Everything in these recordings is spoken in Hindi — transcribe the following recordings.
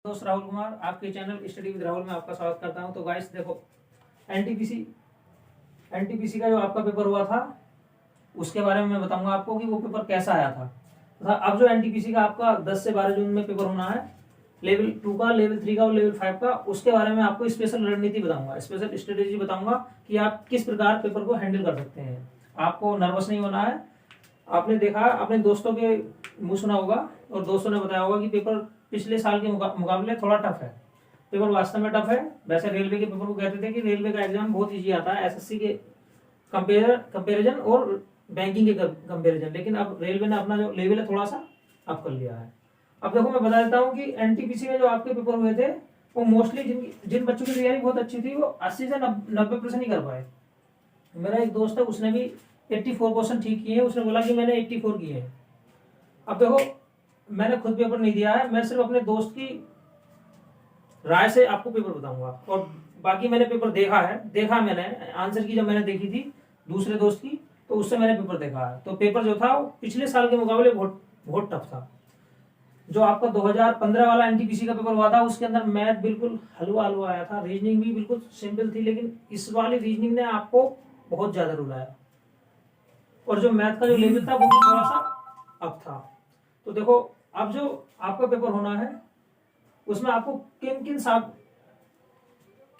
दोस्त राहुल कुमार आपके चैनल स्टडी विद राहुल में आपका स्वागत करता हूं। तो गाइस देखो, एनटीपीसी का जो आपका पेपर हुआ था उसके बारे में मैं बताऊंगा आपको कि वो पेपर कैसा आया था तथा अब जो एनटीपीसी का आपका 10 से 12 जून में पेपर होना है, लेवल 2 का, लेवल 3 का और लेवल 5 का, उसके बारे में आपको स्पेशल रणनीति बताऊंगा, स्पेशल स्ट्रेटेजी बताऊंगा कि आप किस प्रकार पेपर को हैंडल कर सकते हैं। आपको नर्वस नहीं होना है। आपने देखा, अपने दोस्तों के मुंह सुना होगा और दोस्तों ने बताया होगा कि पेपर पिछले साल के मुकाबले थोड़ा टफ है। पेपर वास्तव में टफ है। वैसे रेलवे के पेपर को कहते थे कि रेलवे का एग्जाम बहुत इजी आता है एसएससी के कंपेरिजन और बैंकिंग के कंपेरिजन, लेकिन अब रेलवे ने अपना जो लेवल है थोड़ा सा अप कर लिया है। अब देखो, मैं बता देता हूँ कि एनटीपीसी में जो आपके पेपर हुए थे वो मोस्टली जिन बच्चों की तैयारी बहुत अच्छी थी वो 80 से 90% ही कर पाए। मेरा एक दोस्त है, उसने भी 84 क्वेश्चन ठीक किए हैं। उसने बोला कि मैंने 84 किए हैं। अब देखो, मैंने खुद पेपर नहीं दिया है, मैं सिर्फ अपने दोस्त की राय से आपको पेपर बताऊंगा। और बाकी मैंने पेपर देखा मैंने आंसर की, जब मैंने देखी थी दूसरे दोस्त की तो उससे मैंने पेपर देखा है। तो पेपर जो था वो पिछले साल के मुकाबले बहुत टफ था। जो आपका 2015 वाला एनटीपीसी का पेपर हुआ था उसके अंदर मैथ बिल्कुल हलवा हलवा आया था, रीजनिंग भी बिल्कुल सिंपल थी, लेकिन इस वाली रीजनिंग ने आपको बहुत ज्यादा रुलाया और जो मैथ का जो लेवल था वो भी थोड़ा सा अप था। तो देखो, अब जो आपका पेपर होना है उसमें आपको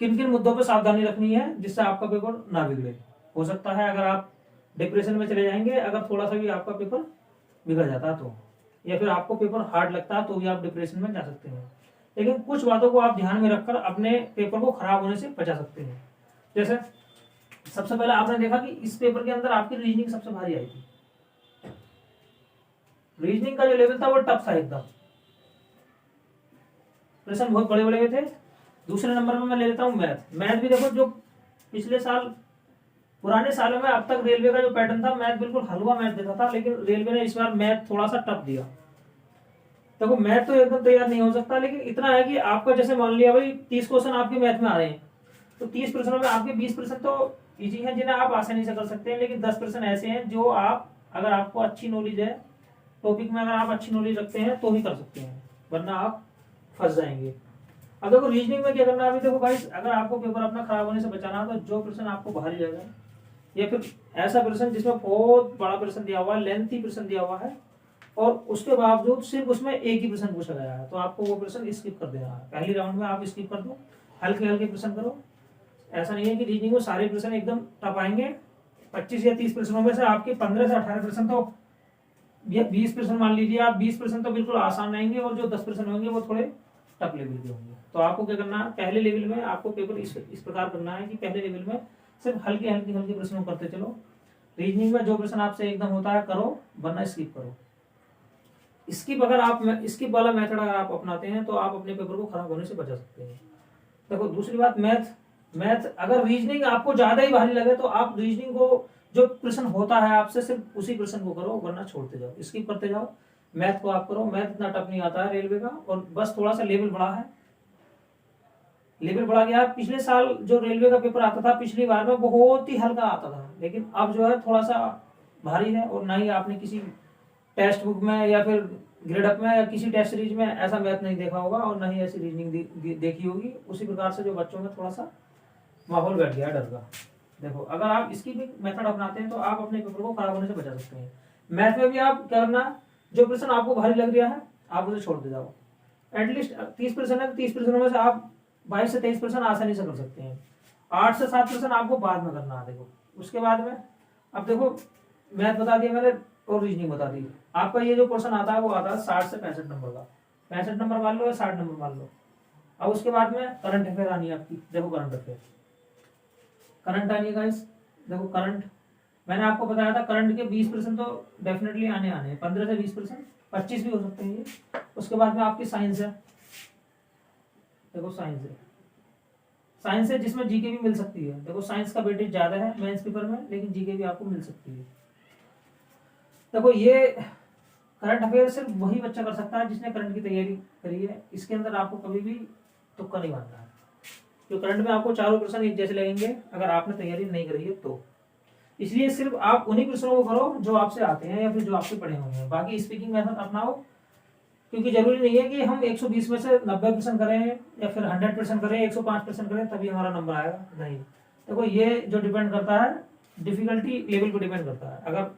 किन किन मुद्दों पर सावधानी रखनी है जिससे आपका पेपर ना बिगड़े। हो सकता है अगर आप डिप्रेशन में चले जाएंगे, अगर थोड़ा सा भी आपका पेपर बिगड़ जाता है तो, या फिर आपको पेपर हार्ड लगता है तो भी आप डिप्रेशन में जा सकते हैं। लेकिन कुछ बातों को आप ध्यान में रखकर अपने पेपर को खराब होने से बचा सकते हैं। जैसे सबसे पहले आपने देखा कि इस पेपर के अंदर आपकी रीजनिंग सबसे भारी आई थी। रीजनिंग का जो लेवल था वो टफ था एकदम, प्रश्न बहुत बड़े बड़े थे। दूसरे नंबर पे मैं ले लेता हूँ मैथ भी देखो, जो पिछले साल पुराने सालों में अब तक रेलवे का जो पैटर्न था, मैथ बिल्कुल हलवा मैथ देता था, लेकिन रेलवे ने इस बार मैथ थोड़ा सा टफ दिया। देखो, मैथ तो एकदम तैयार नहीं हो सकता, लेकिन इतना है कि आपका जैसे मान लिया भाई 30 क्वेश्चन आपके मैथ में आ रहे हैं तो 30 प्रश्नों में आपके 20% तो इजी है जिन्हें आप आसानी से कर सकते हैं, लेकिन 10% ऐसे हैं जो आप, अगर आपको अच्छी नॉलेज है टॉपिक में, अगर आप अच्छी नॉलेज रखते हैं तो ही कर सकते हैं, वरना आप फंस जाएंगे। अब देखो, रीजनिंग में क्या करना है। अभी देखो गाइस, अगर आपको पेपर अपना खराब होने से बचाना है तो जो प्रश्न आपको भारी लग रहा है या फिर ऐसा प्रश्न जिसमें बहुत बड़ा प्रश्न दिया हुआ है, लेंथी प्रश्न दिया हुआ है और उसके बावजूद सिर्फ उसमें एक ही प्रश्न पूछा गया है, तो आपको वो प्रश्न स्किप कर देना है। पहली राउंड में आप स्किप कर दो, हल्के हल्के प्रश्न करो। ऐसा नहीं है कि रीजनिंग में सारे प्रश्न एकदम टफ आएंगे। 25 या 30 प्रश्नों में से आपके 15 से 18 प्रश्न तो, 20 प्रश्न मान लीजिए आप, 20 प्रश्न तो बिल्कुल आसान रहेंगे और जो 10 प्रश्न होंगे वो थोड़े टफ लेवल के होंगे। तो आपको क्या करना है, पहले लेवल में आपको पेपर इस प्रकार करना है कि पहले लेवल में सिर्फ हल्के हल्के हल्के प्रश्नों करते चलो। रीजनिंग में जो प्रश्न आपसे एकदम होता है करो, वरना स्किप करो। स्किप वाला मेथड अगर आप अपनाते हैं तो आप अपने पेपर को खराब होने से बचा सकते हैं। देखो, दूसरी बात, मैथ अगर रीजनिंग आपको ज्यादा ही भारी लगे तो आप रीजनिंग को, जो प्रश्न होता है आपसे सिर्फ उसी प्रश्न को करो, वरना छोड़ते जाओ, स्किप करते जाओ। मैथ को आप करो, मैथ इतना टफ नहीं आता है रेलवे का, और बस थोड़ा सा लेवल बढ़ा है, लेवल बढ़ा गया। पिछले साल जो रेलवे का पेपर आता था पिछली बार में बहुत ही हल्का आता था, लेकिन अब जो है थोड़ा सा भारी है। और ना ही आपने किसी टेक्स्ट बुक में या फिर ग्रेड अप में या किसी टेस्ट सीरीज में ऐसा मैथ नहीं देखा होगा और ना ही ऐसी रीजनिंग देखी होगी। उसी प्रकार से जो बच्चों में थोड़ा सा माहौल बैठ गया डर का। देखो, अगर आप इसकी भी मेथड अपनाते हैं तो आप अपने पेपर को खराब होने से बचा सकते हैं। मैथ में भी आप क्या करना, जो प्रश्न आपको भारी लग रहा है आप उसे छोड़ते जाओ। एटलीस्ट 30 प्रश्न है तो 30 प्रश्नों में से आप 22 से 23 प्रश्न आसानी से कर सकते हैं। 8 से 7 प्रश्न आपको बाद में करना है। देखो, उसके बाद में, अब देखो, मैथ बता दिया मैंने और रीजनिंग बता दी। आपका ये जो क्वेश्चन आता है वो आता है 60 से 65 नंबर का। 65 नंबर मान लो या 60 नंबर मान लो। अब उसके बाद में करंट अफेयर आनी है आपकी। देखो, करंट आनी है गाइस। देखो, करंट मैंने आपको बताया था, करंट के 20% तो डेफिनेटली आने हैं, 15 से 20%, 25 भी हो सकते हैं ये। उसके बाद में आपकी साइंस है। देखो, साइंस है जिसमें जीके भी मिल सकती है। देखो, साइंस का वेटेज ज्यादा है मेंस पेपर में, लेकिन जीके भी आपको मिल सकती है। देखो, ये करंट अफेयर सिर्फ वही बच्चा कर सकता है जिसने करंट की तैयारी करी है। इसके अंदर आपको कभी भी तुक्का नहीं मारना है, जो करंट में आपको चारों प्रश्न एक जैसे लगेंगे अगर आपने तैयारी नहीं करी है तो। इसलिए सिर्फ आप उन्हीं प्रश्नों को करो जो आपसे आते हैं या फिर जो आपसे पढ़े हुए हैं। बाकी स्पीकिंग मेथड अपनाओ, क्योंकि जरूरी नहीं है कि हम 120 में से 90% करें या फिर 100% करें, 105% करें तभी हमारा नंबर आएगा, नहीं। देखो ये जो डिपेंड करता है डिफिकल्टी लेवल पे डिपेंड करता है। अगर